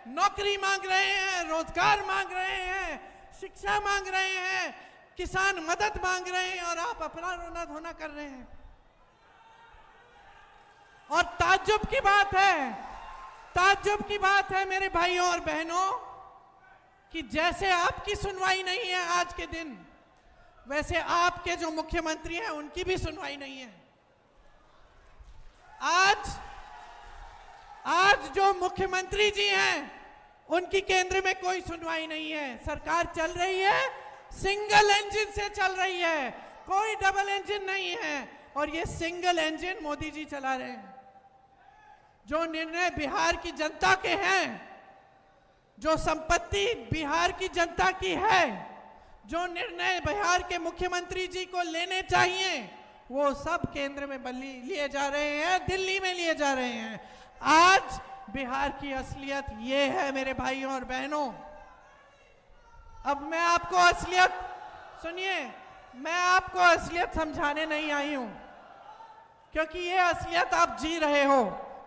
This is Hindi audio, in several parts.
नौकरी मांग रहे हैं, रोजगार मांग रहे हैं, शिक्षा मांग रहे हैं, किसान मदद मांग रहे हैं, और आप अपना रोना धोना कर रहे हैं। और ताज्जुब की बात है मेरे भाइयों और बहनों कि जैसे आपकी सुनवाई नहीं है आज के दिन, वैसे आपके जो मुख्यमंत्री हैं उनकी भी सुनवाई नहीं है। आज जो मुख्यमंत्री जी हैं उनकी केंद्र में कोई सुनवाई नहीं है। सरकार चल रही है, सिंगल इंजन से चल रही है, कोई डबल इंजन नहीं है, और ये सिंगल इंजन मोदी जी चला रहे हैं। जो निर्णय बिहार की जनता के हैं, जो संपत्ति बिहार की जनता की है, जो निर्णय बिहार के मुख्यमंत्री जी को लेने चाहिए, वो सब केंद्र में लिए जा रहे हैं, दिल्ली में लिए जा रहे हैं। आज बिहार की असलियत ये है मेरे भाइयों और बहनों। अब मैं आपको असलियत सुनिए, मैं आपको असलियत समझाने नहीं आई हूं, क्योंकि ये असलियत आप जी रहे हो।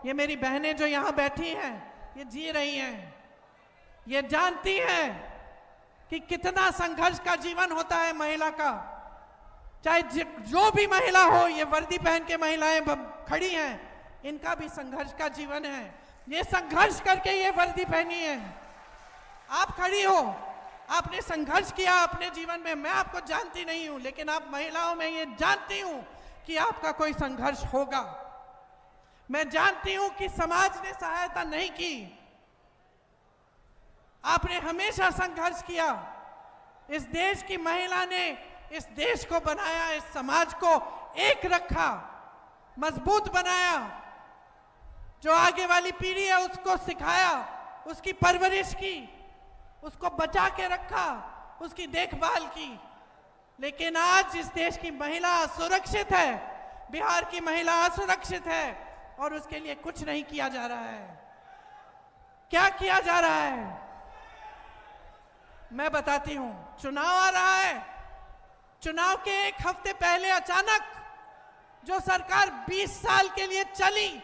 ये मेरी बहनें जो यहां बैठी हैं, ये जी रही हैं, ये जानती हैं कि कितना संघर्ष का जीवन होता है महिला का। चाहे जो भी महिला हो, ये वर्दी पहन के महिलाएं खड़ी हैं, इनका भी संघर्ष का जीवन है। ये संघर्ष करके ये वर्दी पहनी है। आप खड़ी हो, आपने संघर्ष किया अपने जीवन में। मैं आपको जानती नहीं हूं, लेकिन आप महिलाओं में ये जानती हूं कि आपका कोई संघर्ष होगा। मैं जानती हूं कि समाज ने सहायता नहीं की, आपने हमेशा संघर्ष किया। इस देश की महिला ने इस देश को बनाया, इस समाज को एक रखा, मजबूत बनाया। जो आगे वाली पीढ़ी है उसको सिखाया, उसकी परवरिश की, उसको बचा के रखा, उसकी देखभाल की। लेकिन आज इस देश की महिला असुरक्षित है, बिहार की महिला असुरक्षित है, और उसके लिए कुछ नहीं किया जा रहा है। क्या किया जा रहा है मैं बताती हूं। चुनाव आ रहा है, चुनाव के एक हफ्ते पहले अचानक जो सरकार 20 साल के लिए चली,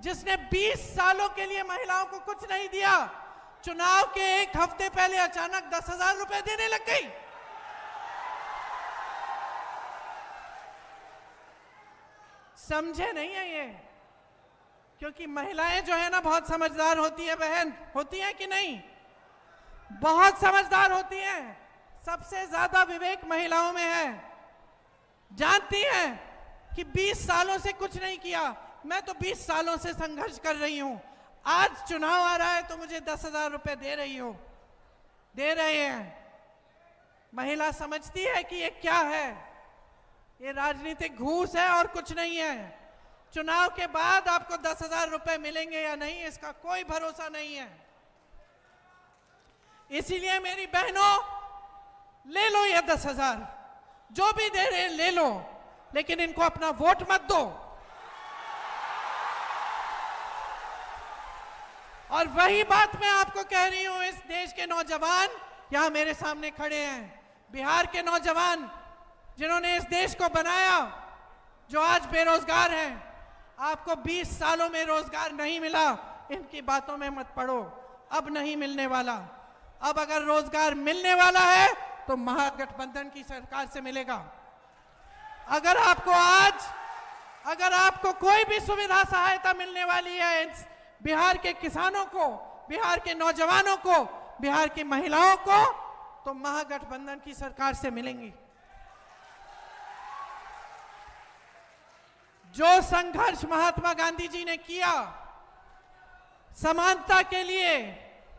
जिसने 20 सालों के लिए महिलाओं को कुछ नहीं दिया, चुनाव के एक हफ्ते पहले अचानक 10,000 रुपए देने लग गई। समझे नहीं है ये? क्योंकि महिलाएं जो है ना बहुत समझदार होती है बहन, होती है कि नहीं? बहुत समझदार होती हैं। सबसे ज्यादा विवेक महिलाओं में है। जानती हैं कि 20 सालों से कुछ नहीं किया, मैं तो 20 सालों से संघर्ष कर रही हूं। आज चुनाव आ रहा है तो मुझे 10,000 रुपए दे रहे हैं। महिला समझती है कि ये क्या है, ये राजनीतिक घूस है और कुछ नहीं है। चुनाव के बाद आपको 10,000 रुपए मिलेंगे या नहीं, इसका कोई भरोसा नहीं है। इसीलिए मेरी बहनों, ले लो ये 10,000, जो भी दे रहे ले लो, लेकिन इनको अपना वोट मत दो। और वही बात मैं आपको कह रही हूं, इस देश के नौजवान यहां मेरे सामने खड़े हैं, बिहार के नौजवान जिन्होंने इस देश को बनाया, जो आज बेरोजगार हैं। आपको 20 सालों में रोजगार नहीं मिला, इनकी बातों में मत पड़ो, अब नहीं मिलने वाला। अब अगर रोजगार मिलने वाला है तो महागठबंधन की सरकार से मिलेगा। अगर आपको कोई भी सुविधा सहायता मिलने वाली है बिहार के किसानों को, बिहार के नौजवानों को, बिहार की महिलाओं को, तो महागठबंधन की सरकार से मिलेंगी। जो संघर्ष महात्मा गांधी जी ने किया समानता के लिए,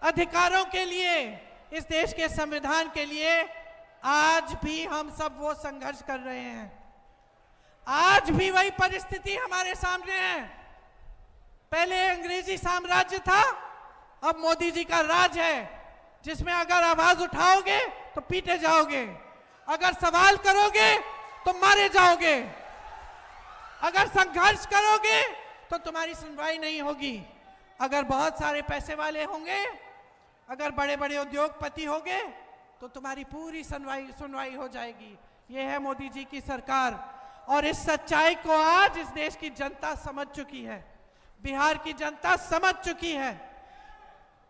अधिकारों के लिए, इस देश के संविधान के लिए, आज भी हम सब वो संघर्ष कर रहे हैं। आज भी वही परिस्थिति हमारे सामने है। पहले अंग्रेजी साम्राज्य था, अब मोदी जी का राज है, जिसमें अगर आवाज उठाओगे तो पीटे जाओगे, अगर सवाल करोगे तो मारे जाओगे, अगर संघर्ष करोगे तो तुम्हारी सुनवाई नहीं होगी। अगर बहुत सारे पैसे वाले होंगे, अगर बड़े बड़े उद्योगपति होंगे, तो तुम्हारी पूरी सुनवाई हो जाएगी। यह है मोदी जी की सरकार, और इस सच्चाई को आज इस देश की जनता समझ चुकी है, बिहार की जनता समझ चुकी है।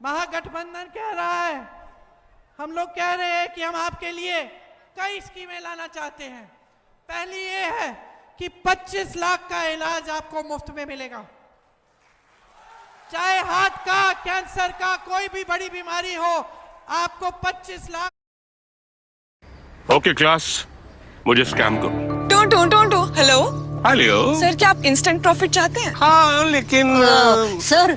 महागठबंधन कह रहा है, हम लोग कह रहे हैं कि हम आपके लिए कई स्कीमें लाना चाहते हैं। पहली ये है कि 25 लाख का इलाज आपको मुफ्त में मिलेगा। चाहे हार्ट का, कैंसर का, कोई भी बड़ी बीमारी हो, आपको 25 लाख। ओके क्लास, मुझे स्कैम करो। टो हेलो हेलो सर, क्या आप इंस्टेंट प्रॉफिट चाहते हैं? हाँ लेकिन सर